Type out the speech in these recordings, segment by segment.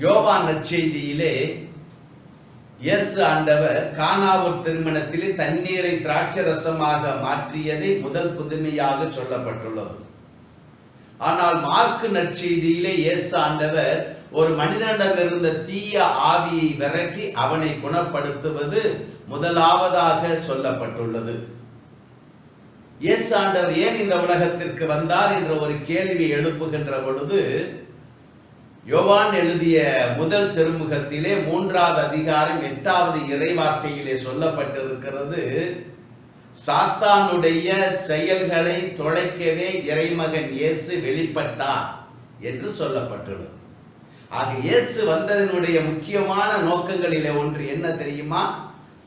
யோவான் நற்செய்தியிலே இயேசு ஆண்டவர் கானாவூர் திருமணத்திலே தண்ணீரை திராட்சை ரசமாக மாற்றியதை முதல் புதுமையாக சொல்லப்பட்டுள்ளது. ஆனால் மார்க்கு நற்செய்தியிலே இயேசு ஆண்டவர் ஒரு மனிதனிடம் இருந்த தீய ஆவியை விரட்டி அவனை குணப்படுத்துவது முதலாவதாக சொல்லப்பட்டுள்ளது. இயேசு ஆண்டவர் ஏன் இந்த உலகத்திற்கு வந்தார் என்ற ஒரு கேள்வியை எழுப்புகின்ற பொழுது, யோவான் எழுதிய முதல் திருமுகத்திலே 3வது அதிகாரம் 8வது இறைவார்த்தையிலே சொல்லப்பட்டிருக்கிறது, சாத்தானுடைய செயல்களை தொலைக்கவே இறைமகன் இயேசு வெளிப்பட்டார் என்று சொல்லப்பட்டுள்ளது. ஆக இயேசு வந்ததனுடைய முக்கியமான நோக்கங்களிலே ஒன்று என்ன தெரியுமா?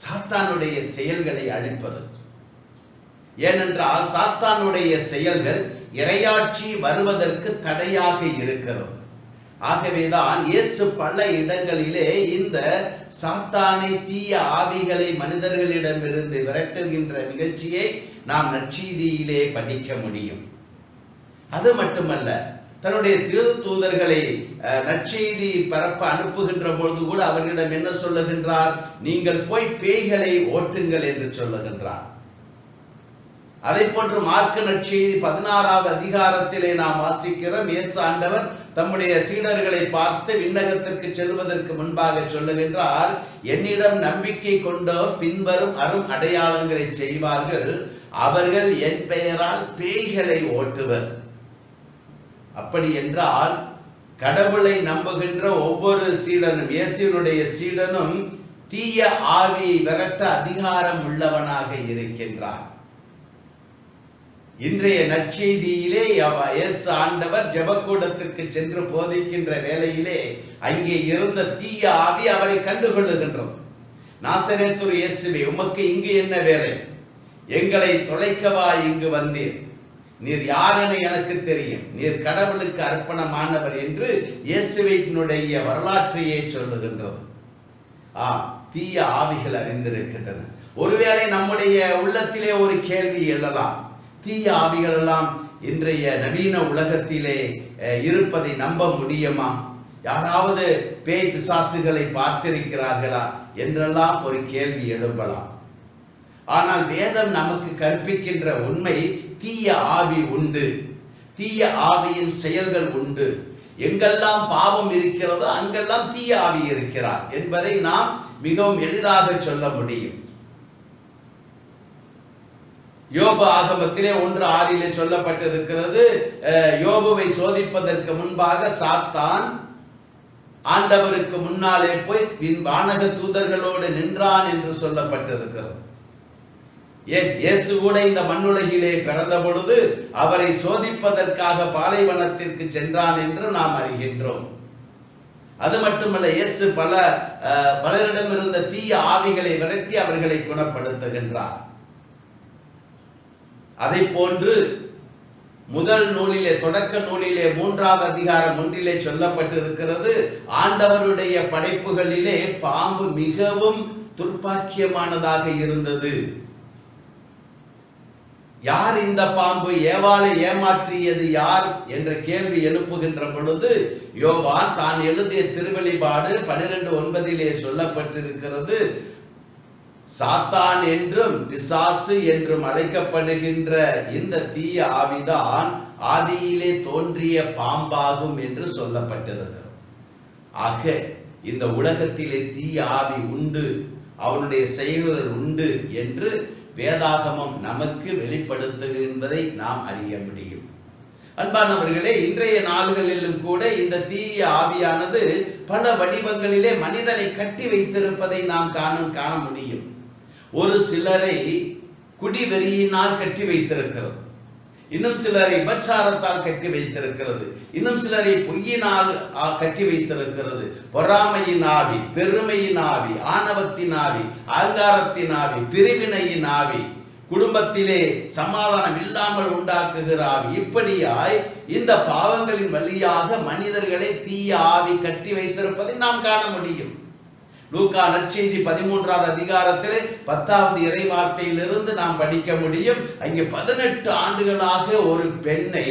சாத்தானுடைய செயல்களை அழிப்பது. ஏனென்றால் சாத்தானுடைய செயல்கள் இறையாட்சி வருவதற்கு தடையாக இருக்கிறது. ஆகவேதான் இயேசு பல இடங்களிலே இந்த சாத்தானை, தீய ஆவிகளை மனிதர்களிடமிருந்து விரட்டுகின்ற நிகழ்ச்சியை நாம் நற்செய்தியிலே படிக்க முடியும். அது மட்டுமல்ல, தன்னுடைய திருத்தூதர்களை நற்செய்தி பரப்ப அனுப்புகின்ற பொழுது கூட அவர்களிடம் என்ன சொல்லுகின்றார்? நீங்கள் போய் பேய்களை ஓட்டுங்கள் என்று சொல்லுகின்றார். அதை போன்று மார்க்கு நற்செய்தி 16வது அதிகாரத்திலே நாம் வாசிக்கிறோம், இயேசு ஆண்டவர் தம்முடைய சீடர்களை பார்த்து விண்ணகத்திற்கு செல்வதற்கு முன்பாக சொல்லுகின்றார், என்னிடம் நம்பிக்கை கொண்டோர் பின்வரும் அரும் அடையாளங்களை செய்வார்கள், அவர்கள் என் பெயரால் பேய்களை ஓட்டுவர். அப்படி என்றால் கடவுளை நம்புகின்ற ஒவ்வொரு சீடனும், இயேசுவினுடைய சீடனும் தீய ஆவியை விரட்ட அதிகாரம் உள்ளவனாக இருக்கின்றான். இன்றைய நற்செய்தியிலே இயேசு ஆண்டவர் ஜெபக்கூடத்திற்கு சென்று போதிக்கின்ற வேளையிலே அங்கே இருந்த தீய ஆவி அவரை கண்டுகொள்ளுகின்றது. நாசரேத்து இயேசுவே, உமக்கு இங்கு என்ன வேலை? எங்களை தொலைக்கவா இங்கு வந்தீர்? நீர் யாரென எனக்கு தெரியும், நீர் கடவுளுக்கு அர்ப்பணமானவர் என்று இயேசுவினுடைய வரலாற்றையே சொல்லுகின்றது. தீய ஆவிகள் அறிந்திருக்கின்றன. ஒருவேளை நம்முடைய உள்ளத்திலே ஒரு கேள்வி எழலாம், தீய ஆவிகள் எல்லாம் இன்றைய நவீன உலகத்திலே இருப்பதை நம்ப முடியுமா? யாராவது பேய் பிசாசுகளை பார்த்திருக்கிறார்களா என்றெல்லாம் ஒரு கேள்வி எழும்பலாம். ஆனால் வேதம் நமக்கு கற்பிக்கின்ற உண்மை, தீய ஆவி உண்டு, தீய ஆவியின் செயல்கள் உண்டு. எங்கெல்லாம் பாவம் இருக்கிறதோ அங்கெல்லாம் தீய ஆவி இருக்கிறார் என்பதை நாம் மிகவும் எளிதாக சொல்ல முடியும். யோபு ஆகமத்திலே 1:6 சொல்லப்பட்டிருக்கிறது, யோபுவை சோதிப்பதற்கு முன்பாக சாத்தான் ஆண்டவருக்கு முன்னாலே போய் வானக தூதர்களோடு நின்றான் என்று சொல்லப்பட்டிருக்கிறது. ஏன் இயேசு கூட இந்த மண்ணுலகிலே பிறந்த பொழுது அவரை சோதிப்பதற்காக பாலைவனத்திற்கு சென்றான் என்று நாம் அறிகின்றோம். அது மட்டுமல்ல, இயேசு பலரிடம் இருந்த தீய ஆவிகளை விரட்டி அவர்களை குணப்படுத்துகின்றார். அதை போன்று முதல் நூலிலே, தொடக்க நூலிலே 3வது அதிகாரம் 1 சொல்லப்பட்டிருக்கிறது, ஆண்டவருடைய படைப்புகளிலே பாம்பு மிகவும் துர்ப்பாக்கியமானதாக இருந்தது. யார் இந்த பாம்பு? ஏவாளை ஏமாற்றியது யார் என்ற கேள்வி எழுப்புகின்ற பொழுது யோவான் தான் எழுதிய திருவெளிப்பாடு 12:9 சொல்லப்பட்டிருக்கிறது, சாத்தான் என்றும் பிசாசு என்றும் அழைக்கப்படுகின்ற இந்த தீய ஆவிதான் ஆதியிலே தோன்றிய பாம்பாகும் என்று சொல்லப்பட்டிருக்கிறது. ஆக இந்த உலகத்திலே தீய ஆவி உண்டு, அவனுடைய செயல்கள் உண்டு என்று வேதாகமம் நமக்கு வெளிப்படுத்துகின்றதை நாம் அறிய முடியும். அன்பானவர்களே, இன்றைய நாள்களிலும் கூட இந்த தீய ஆவியானது பல வடிவங்களிலே மனிதனை கட்டி வைத்திருப்பதை நாம் காண முடியும். ஒரு சிலரை குடிவெறியினால் கட்டி வைத்திருக்கிறது, இன்னும் சிலரை விபச்சாரத்தால் கட்டி வைத்திருக்கிறது, இன்னும் சிலரை பொய்யினால் கட்டி வைத்திருக்கிறது. பொறாமையின் ஆவி, பெருமையின் ஆவி, ஆணவத்தின் ஆவி, அகங்காரத்தின் ஆவி, பிரிவினையின் ஆவி, குடும்பத்திலே சமாதானம் இல்லாமல் உண்டாக்குகிற ஆவி, இப்படியாய் இந்த பாவங்களின் வழியாக மனிதர்களை தீய ஆவி கட்டி வைத்திருப்பதை நாம் காண முடியும். லூக்கா நற்செய்தி 13வது அதிகாரத்திலே 10வது இறைவார்த்தையிலிருந்து நாம் படிக்க முடியும். அங்கே 18 ஆண்டுகளாக ஒரு பெண்ணை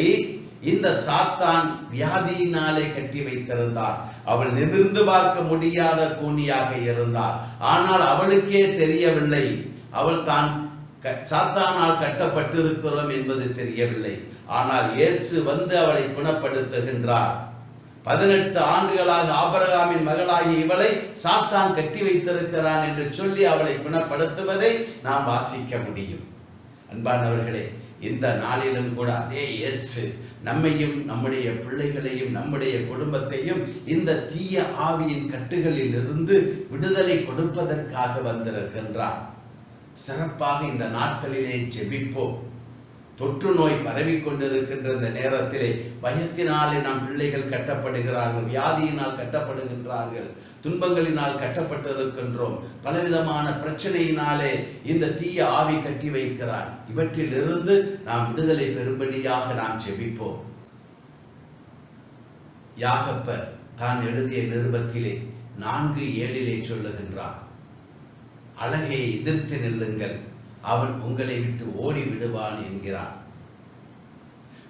இந்த சாத்தான் வியாதியினாலே கட்டி வைத்திருந்தார். அவள் நிமிர்ந்து பார்க்க முடியாத கூனியாக இருந்தாள். ஆனால் அவளுக்கே தெரியவில்லை, அவள் தான் சாத்தானால் கட்டப்பட்டிருக்கிறோம் என்பது தெரியவில்லை. ஆனால் இயேசு வந்து அவளை குணப்படுத்துகின்றார். 18 ஆண்டுகளாக ஆபிரகாமின் மகளாகிய இவளை சாத்தான் கட்டி வைத்திருக்கிறான் என்று சொல்லி அவளை குணப்படுத்துவதை நாம் வாசிக்க முடியும். அன்பானவர்களே, இந்த நாளிலும் கூட அதே இயேசு நம்மையும் நம்முடைய பிள்ளைகளையும் நம்முடைய குடும்பத்தையும் இந்த தீய ஆவியின் கட்டுகளில் இருந்து விடுதலை கொடுப்பதற்காக வந்திருக்கின்றார். சிறப்பாக இந்த நாட்களிலே ஜெபிப்போம். தொற்று நோய் பரவி கொண்டிருக்கின்ற இந்த நேரத்திலே பயத்தினாலே நம் பிள்ளைகள் கட்டப்படுகிறார்கள், வியாதியினால் கட்டப்படுகின்றார்கள், துன்பங்களினால் கட்டப்பட்டிருக்கின்றோம், பலவிதமான பிரச்சனையினாலே இந்த தீய ஆவி கட்டி வைக்கிறான். இவற்றில் இருந்து நாம் விடுதலை பெறும்படியாக நாம் ஜெபிப்போம். யாகப்பர் தான் எழுதிய நிருபத்திலே 4:7 சொல்லுகின்றார், அழகை எதிர்த்து நில்லுங்கள், அவன் உங்களை விட்டு ஓடி விடுவான் என்கிறார்.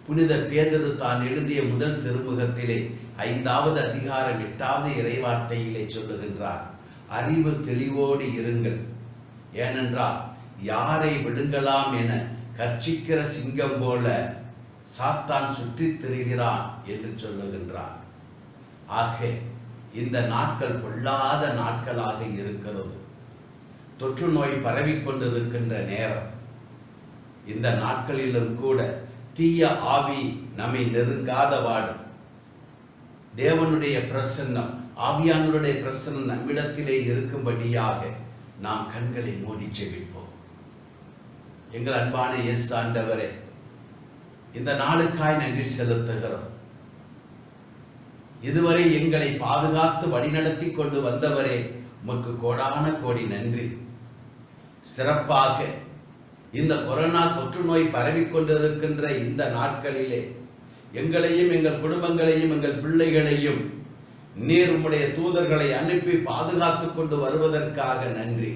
புனித பேதுரு தான் எழுதிய முதல் திருமுகத்திலே 5வது அதிகாரம் 8வது இறைவார்த்தையிலே சொல்லுகின்றார், அறிவு தெளிவோடு இருங்கள், ஏனென்றால் யாரை விழுங்கலாம் என கர்ச்சிக்கிற சிங்கம் போல சாத்தான் சுற்றித் திரிகிறான் என்று சொல்லுகின்றார். ஆக இந்த நாட்கள் பொல்லாத நாட்களாக இருக்கிறது. தொற்று நோய் பரவி கொண்டிருக்கின்ற நேரம். இந்த நாட்களிலும் கூட தீய ஆவி நம்மை நெருங்காதவாடு தேவனுடைய பிரசன்னம், ஆவியானுடைய பிரசன்னம் நம்மிடத்திலே இருக்கும்படியாக நாம் கண்களை மூடி ஜெபிப்போம். எங்கள் அன்பான இயேசு ஆண்டவரே, இந்த நாளுக்காய் நன்றி செலுத்துகிறோம். இதுவரை எங்களை பாதுகாத்து வழிநடத்தி கொண்டு வந்தவரே, உமக்கு கோடான கோடி நன்றி. சிறப்பாக இந்த கொரோனா தொற்று நோய் பரவி கொண்டிருக்கின்ற இந்த நாட்களிலே எங்களையும் எங்கள் குடும்பங்களையும் எங்கள் பிள்ளைகளையும் நீர் உம்முடைய தூதர்களை அனுப்பி பாதுகாத்து கொண்டு வருவதற்காக நன்றி.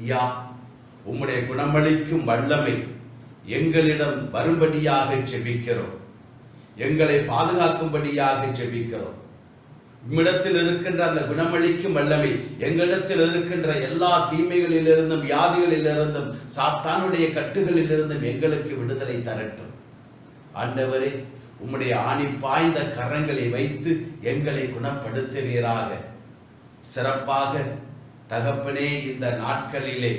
யா, உம்முடைய குணமளிக்கும் வல்லமை எங்களிடம் வரும்படியாக ஜெபிக்கிறோம், எங்களை பாதுகாக்கும்படியாக ஜெபிக்கிறோம். உம்மிடத்தில் இருக்கின்ற அந்த குணமளிக்கும் வல்லமை எங்களிடத்தில் இருக்கின்ற எல்லா தீமைகளிலிருந்தும் வியாதிகளிலிருந்தும் சாத்தானுடைய கட்டுகளிலிருந்தும் எங்களுக்கு விடுதலை தரட்டும். ஆண்டவரே, உம்முடைய ஆணி பாய்ந்த கரங்களை வைத்து எங்களை குணப்படுத்துவீராக. சிறப்பாக தகப்பனே, இந்த நாட்களிலே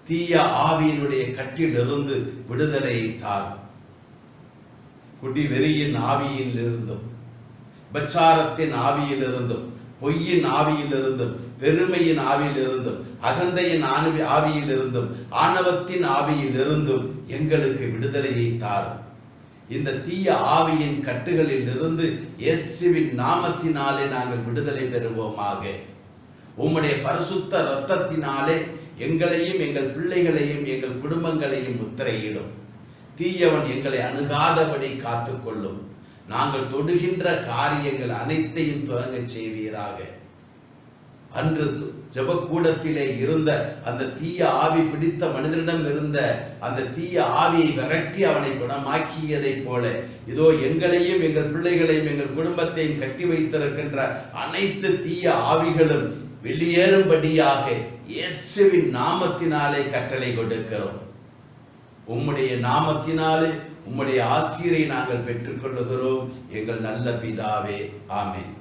தீய ஆவியினுடைய கட்டிலிருந்து விடுதலையை தாரும். குடி வெறியின் ஆவியில் இருந்தும், விபச்சாரத்தின் ஆவியிலிருந்தும், பொய்யின் ஆவியிலிருந்தும், பெருமையின் ஆவியிலிருந்தும், அகந்தையின் ஆவியிலிருந்தும், ஆணவத்தின் ஆவியிலிருந்தும் எங்களுக்கு விடுதலையை தாரும். இந்த தீய ஆவியின் கட்டுகளில் இருந்து இயேசுவின் நாமத்தினாலே நாங்கள் விடுதலை பெறுவோமாக. உம்முடைய பரிசுத்த இரத்தத்தினாலே எங்களையும் எங்கள் பிள்ளைகளையும் எங்கள் குடும்பங்களையும் முத்திரையிடும். தீயவன் எங்களை அணுகாதபடி காத்துக்கொள்ளும். நாங்கள் தொடுகின்ற காரியங்கள் அனைத்தையும் தொடங்க செய்வீராக. அன்று ஜெபக்கூடத்திலே இருந்த அந்த தீய ஆவி பிடித்த மனிதனிடம் இருந்த அந்த தீய ஆவியை விரட்டி அவனை குணமாக்கியதைப் போல இதோ எங்களையும் எங்கள் பிள்ளைகளையும் எங்கள் குடும்பத்தையும் கட்டி வைத்திருக்கின்ற அனைத்து தீய ஆவிகளும் வெளியேறும்படியாக இயேசுவின் நாமத்தினாலே கட்டளை கொடுக்கிறோம். உம்முடைய நாமத்தினாலே உம்முடைய ஆசீரை நாங்கள் பெற்றுக்கொள்ளுகிறோம் எங்கள் நல்ல பிதாவே. ஆமென்.